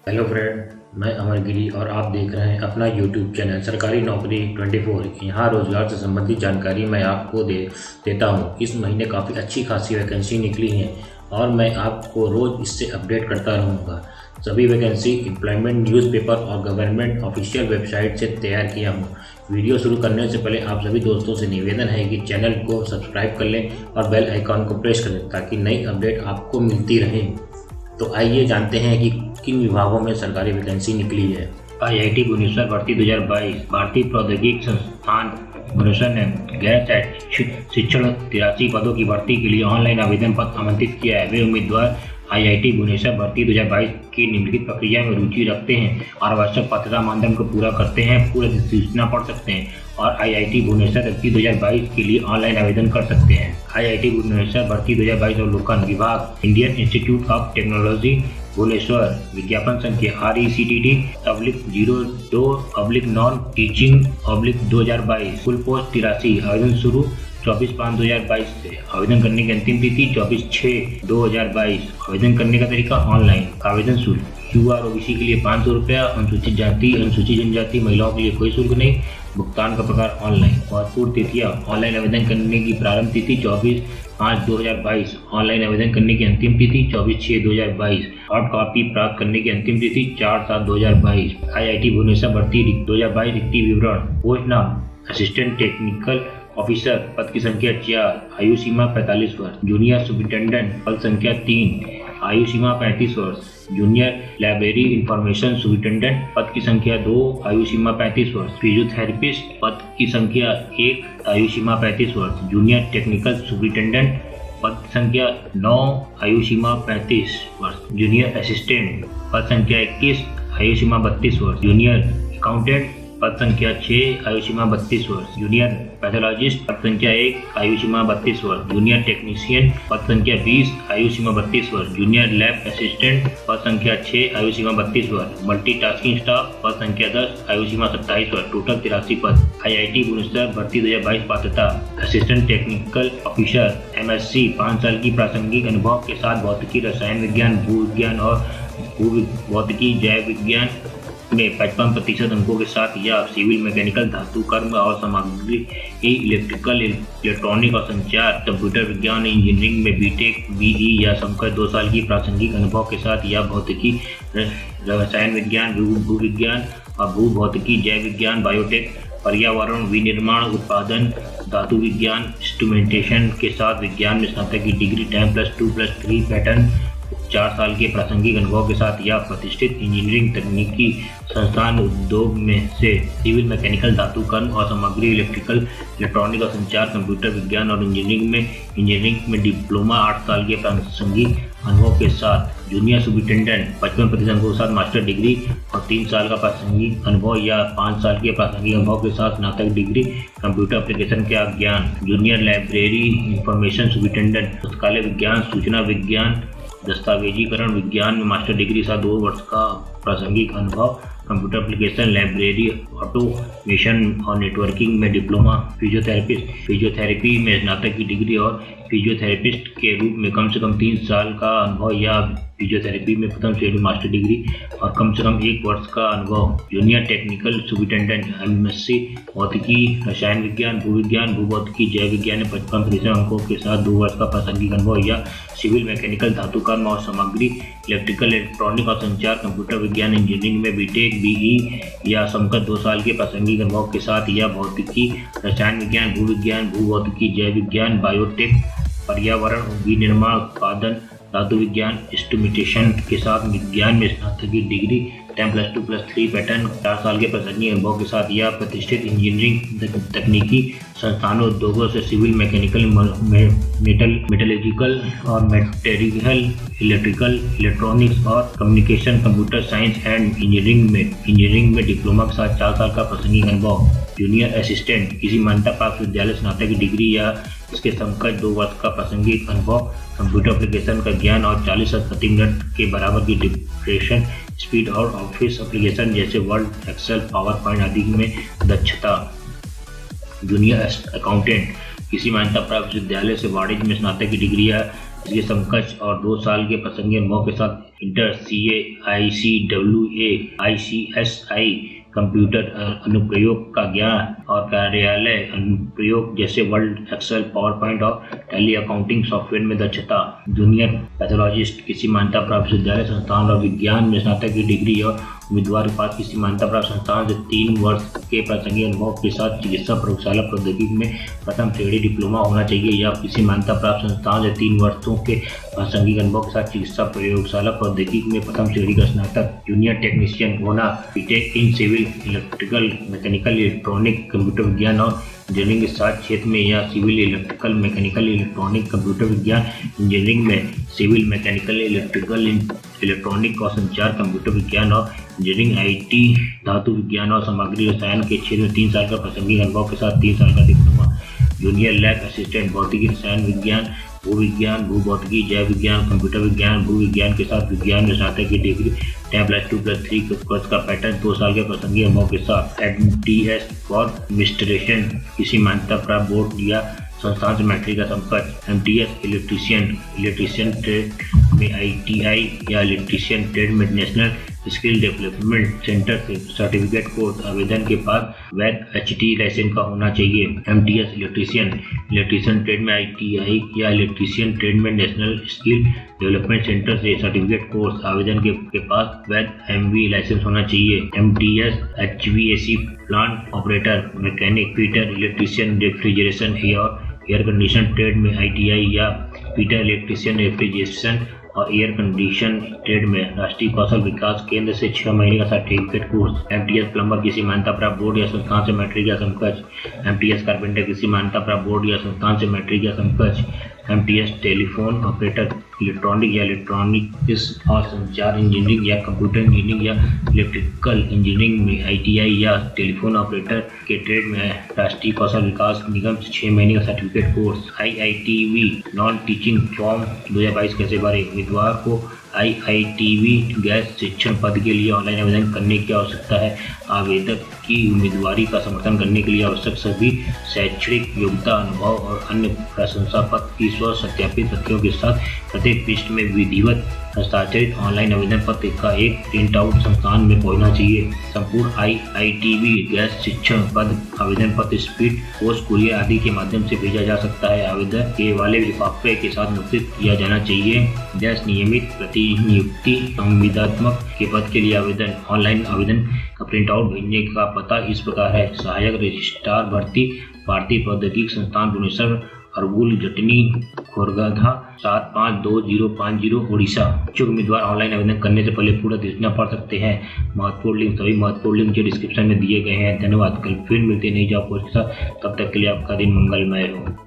Hello friend, मैं अमर गिरी और आप देख रहे हैं अपना यूट्यूब चैनल सरकारी नौकरी 24। यहाँ रोजगार से संबंधित जानकारी मैं आपको देता हूँ। इस महीने काफ़ी अच्छी खासी वैकेंसी निकली हैं और मैं आपको रोज़ इससे अपडेट करता रहूँगा। सभी वैकेंसी एम्प्लॉयमेंट न्यूज़पेपर और गवर्नमेंट ऑफिशियल वेबसाइट से तैयार किया हूँ। वीडियो शुरू करने से पहले आप सभी दोस्तों से निवेदन है कि चैनल को सब्सक्राइब कर लें और बेल आइकॉन को प्रेस कर लें ताकि नई अपडेट आपको मिलती रहे। तो आइए जानते हैं कि किन विभागों में सरकारी वैकेंसी निकली है। IIT भुवनेश्वर भर्ती 2022, भारतीय प्रौद्योगिकी संस्थान भुवनेश्वर ने गैर शैक्षिक शिक्षण 83 पदों की भर्ती के लिए ऑनलाइन आवेदन पत्र आमंत्रित किया है। वे उम्मीदवार IIT भुवनेश्वर भर्ती 2022 की निम्नलिखित प्रक्रिया में रुचि रखते हैं और आवश्यक पात्रता मानदंड को पूरा करते हैं, पूरी सूचना पढ़ सकते हैं और IIT भुवनेश्वर भर्ती 2022 के लिए ऑनलाइन आवेदन कर सकते हैं। IIT भुवनेश्वर भर्ती 2022 अवलोकन विभाग Indian Institute of Technology Bhubaneswar, विज्ञापन संख्या RECTD/02/नॉन टीचिंग 2022, कुल पोस्ट 83, आवेदन शुरू 24/5/2022 से। आवेदन करने की अंतिम तिथि 24/6/2022। आवेदन करने का तरीका ऑनलाइन। आवेदन शुल्क QR OBC के लिए 500 रुपया, अनुसूचित जाति अनुसूचित जनजाति महिलाओं के लिए कोई शुल्क नहीं। भुगतान का प्रकार ऑनलाइन। महत्वपूर्ण तिथियां: ऑनलाइन आवेदन करने की प्रारंभ तिथि 24/5/2022। ऑनलाइन आवेदन करने की अंतिम तिथि 24/6/2022। हॉट कॉपी प्राप्त करने की अंतिम तिथि 4/7/2022। IIT भुवनेश्वर भर्ती 2022 रिक्ति विवरण। पोस्ट नाम असिस्टेंट टेक्निकल ऑफिसर, पद की संख्या 4, आयु सीमा 45 वर्ष। जूनियर सुपरिटेंडेंट, पद संख्या 3, आयु सीमा 35 वर्ष। जूनियर लाइब्रेरी इंफॉर्मेशन सुपरिटेंडेंट, पद की संख्या 2, आयु सीमा 35 वर्ष। फिजियोथेरेपिस्ट, पद की संख्या 1, आयु सीमा 35 वर्ष। जूनियर टेक्निकल सुपरिटेंडेंट, पद संख्या 9, आयु सीमा 35 वर्ष। जूनियर असिस्टेंट, पद संख्या 21, आयु सीमा 32 वर्ष। जूनियर अकाउंटेंट, पद संख्या 6, आयु सीमा 32 वर्ष। जूनियर पैथोलॉजिस्ट, पद संख्या 1, आयु सीमा 32 वर्ष। जूनियर टेक्नीशियन, पद संख्या 20, आयु सीमा 32 वर्ष। जूनियर लैब असिस्टेंट, पद संख्या 6, आयु सीमा 32 वर्ष। मल्टीटास्किंग स्टाफ, पद संख्या 10, आयु सीमा 27 वर्ष। टोटल 83 पद। IIT भुवनेश्वर भर्ती 2022 पात्रता: असिस्टेंट टेक्निकल ऑफिसर MSc, 5 साल की प्रासंगिक अनुभव के साथ भौतिकी, रसायन विज्ञान, भू विज्ञान और भौतिकी जैव विज्ञान में 55% अंकों के साथ या सिविल मैकेनिकल, धातु कर्म और सामग्री, इलेक्ट्रिकल, इलेक्ट्रॉनिक और संचार, कंप्यूटर विज्ञान, इंजीनियरिंग में BTech BE या समकक्ष 2 साल की प्रासंगिक अनुभव के साथ या भौतिकी, रसायन विज्ञान, भू विज्ञान और भू भौतिकी, जैव विज्ञान, बायोटेक, पर्यावरण, विनिर्माण, उत्पादन, धातु विज्ञान, इंस्ट्रूमेंटेशन के साथ विज्ञान में स्नातक की डिग्री 10+2+3 पैटर्न, 4 साल के प्रासंगिक अनुभव के साथ या प्रतिष्ठित इंजीनियरिंग तकनीकी संस्थान उद्योग में से सिविल मैकेनिकल, धातु कर्म और सामग्री, इलेक्ट्रिकल, इलेक्ट्रॉनिक और संचार, कंप्यूटर विज्ञान और इंजीनियरिंग में डिप्लोमा, 8 साल के प्रासंगिक अनुभव के साथ। जूनियर सुपरिटेंडेंट, 55% अंकों के साथ मास्टर डिग्री और 3 साल का प्रासंगिक अनुभव या 5 साल के प्रासंगिक अनुभव के साथ स्नातक डिग्री, कंप्यूटर एप्लीकेशन का ज्ञान। जूनियर लाइब्रेरी इंफॉर्मेशन सुपरिटेंडेंट, पुस्तकालय विज्ञान, सूचना विज्ञान, दस्तावेजीकरण विज्ञान में मास्टर डिग्री के साथ 2 वर्ष का प्रासंगिक अनुभव, कंप्यूटर एप्लीकेशन, लाइब्रेरी, ऑटोमेशन और नेटवर्किंग में डिप्लोमा। फिजियोथेरेपिस्ट, फिजियोथेरेपी में स्नातक की डिग्री और फिजियोथेरेपिस्ट के रूप में कम से कम 3 साल का अनुभव या फिजियोथेरेपी में प्रथम श्रेणी मास्टर डिग्री और कम से कम 1 वर्ष का अनुभव। जूनियर टेक्निकल सुपरिटेंडेंट MSc, भौतिकी, रसायन विज्ञान, भू विज्ञान, भू भौतिकी, जैव विज्ञान में 55% अंकों के साथ 2 वर्ष का प्रासंगिक अनुभव या सिविल मैकेनिकल, धातु कर्म और सामग्री, इलेक्ट्रिकल, इलेक्ट्रॉनिक और संचार, कंप्यूटर विज्ञान, इंजीनियरिंग में BTech BE या समकक्ष 2 साल के प्रासंगिक अनुभव के साथ या भौतिकी, रसायन विज्ञान, भू विज्ञान, भू भौतिकी, जैव विज्ञान, बायोटेक, पर्यावरण, विनिर्माण, उत्पादन, धातु विज्ञान, इंस्ट्रूमेंटेशन के साथ विज्ञान में स्नातक की डिग्री 10+2+3 पैटर्न, 4 साल के प्रासंगिक अनुभव के साथ या प्रतिष्ठित इंजीनियरिंग तकनीकी संस्थानों उद्योगों से सिविल मैकेनिकल, मेटलर्जिकल और मटेरियल, इलेक्ट्रिकल, इलेक्ट्रॉनिक्स और communication, computer science and engineering में डिप्लोमा के साथ 4 साल का प्रासंगिक अनुभव। जूनियर असिस्टेंट, किसी मान्यता प्राप्त विद्यालय स्नातक की डिग्री या इसके समकक्ष 2 वर्ष का प्रासंगिक अनुभव, कंप्यूटर एप्लीकेशन का ज्ञान और 40 प्रति मिनट के बराबर की डिप्रेशन स्पीड और ऑफिस एप्लीकेशन जैसे वर्ड, एक्सेल, पावर पॉइंट आदि में दक्षता। जूनियर अकाउंटेंट, किसी मान्यता प्राप्त विद्यालय से वाणिज्य में स्नातक की डिग्री या ये समकक्ष और 2 साल के प्रासंगिक अनुभव के साथ inter CA ICWA ICSI computer अनुप्रयोग का ज्ञान और कार्यालय अनुप्रयोग जैसे वर्ड, एक्सेल, पावर पॉइंट और टैली अकाउंटिंग सॉफ्टवेयर में दक्षता। जूनियर पैथोलॉजिस्ट किसी मान्यता प्राप्त विश्वविद्यालय संस्थान और विज्ञान में स्नातक की डिग्री और उम्मीदवार के पास किसी मान्यता प्राप्त संस्थान से 3 वर्ष के प्रासंगिक अनुभव के साथ चिकित्सा प्रयोगशाला प्रौद्योगिकी में प्रथम श्रेणी डिप्लोमा होना चाहिए या किसी मान्यता प्राप्त संस्थान से 3 वर्षों के प्रासंगिक अनुभव के साथ चिकित्सा प्रयोगशाला प्रौद्योगिकी में प्रथम श्रेणी का स्नातक। जूनियर टेक्नीशियन होना BTech in civil, electrical, mechanical, electronic, computer विज्ञान और इंजीनियरिंग के साथ क्षेत्र में या civil, electrical, mechanical, electronic, computer विज्ञान, इंजीनियरिंग में सिविल, मैकेनिकल, इलेक्ट्रिकल, इलेक्ट्रॉनिक और संचार, कंप्यूटर विज्ञान और इंजीनियरिंग, IT, धातु विज्ञान और सामग्री रसायन के क्षेत्र में 3 साल का प्रासंगिक अनुभव के साथ 3 साल का डिप्लोमा। जूनियर लैब असिस्टेंट भौतिकी, रसायन विज्ञान, भूविज्ञान, भूभौतिकी, जैव विज्ञान, कंप्यूटर विज्ञान, भू विज्ञान के साथ विज्ञान में स्नातक की डिग्री 10+2+3 कोर्स का पैटर्न 2 साल के प्रासंगिक अनुभव के साथ। MTS फॉर एडमिनिस्ट्रेशन किसी मान्यता प्राप्त बोर्ड या संस्थान से मैट्रिक का समकक्ष। MTS इलेक्ट्रीशियन ट्रेड में ITI या इलेक्ट्रीशियन ट्रेड में नेशनल स्किल डेवलपमेंट सेंटर से सर्टिफिकेट कोर्स। आवेदन के बाद वैध HT लाइसेंस का होना चाहिए। MTS इलेक्ट्रीशियन ट्रेड में ITI या इलेक्ट्रीशियन ट्रेड में नेशनल स्किल डेवलपमेंट सेंटर से सर्टिफिकेट कोर्स। आवेदन के पास वैध MV लाइसेंस होना चाहिए। MTS HVAC plant operator, mechanic, fitter, electrician refrigeration air condition trade में ITI या फिटर, इलेक्ट्रीशियन रेफ्रिजरेशन और एयर कंडीशन ट्रेड में राष्ट्रीय कौशल विकास केंद्र से 6 महीने का सर्टिफिकेट कोर्स। MTS प्लम्बर किसी मान्यता प्राप्त बोर्ड या संस्थान से मैट्रिक या समकक्ष। MTS कारपेंटर किसी मान्यता प्राप्त बोर्ड या संस्थान से मैट्रिक या समकक्ष। MTS टेलीफोन ऑपरेटर इलेक्ट्रॉनिक या इलेक्ट्रॉनिक्स और संचार इंजीनियरिंग या कंप्यूटर इंजीनियरिंग या इलेक्ट्रिकल इंजीनियरिंग में ITI या टेलीफोन ऑपरेटर के ट्रेड में राष्ट्रीय कौशल विकास निगम से 6 महीने का certificate course. IITV non teaching form 2022 कैसे भरें। उम्मीदवार को IITV गैस शिक्षण पद के लिए ऑनलाइन आवेदन करने की आवश्यकता है। आवेदक की उम्मीदवारी का समर्थन करने के लिए आवश्यक सभी शैक्षणिक योग्यता, अनुभव और अन्य प्रशंसा पत्र की स्व सत्यापित तथ्यों के साथ प्रत्येक पृष्ठ में विधिवत हस्ताक्षरित ऑनलाइन आवेदन पत्र का एक प्रिंट आउट संस्थान में पहुंचना चाहिए। संपूर्ण IITV गैस शिक्षण पद आवेदन पत्र स्पीड पोस्ट, कुरियर आदि के माध्यम से भेजा जा सकता है। आवेदन के वाले लिफाफे के साथ मुद्रित किया जाना चाहिए। गैस नियमित प्रतिनियुक्ति संविदात्मक के पद के लिए आवेदन। ऑनलाइन आवेदन का प्रिंट आउट भेजने का पता इस प्रकार है। सहायक रजिस्ट्रार भर्ती, भारतीय प्रौद्योगिकी संस्थान भुवनेश्वर, अरगुल जटनी, खोरगाधा 752050 उड़ीसा। इच्छुक उम्मीदवार ऑनलाइन आवेदन करने से पहले पूरा सूचना पढ़ सकते हैं। सभी महत्वपूर्ण लिंक जो डिस्क्रिप्शन में दिए गए हैं। धन्यवाद। कल फिर मिलते नहीं जाओ पोस्ट के साथ। तब तक के लिए आपका दिन मंगलमय हो।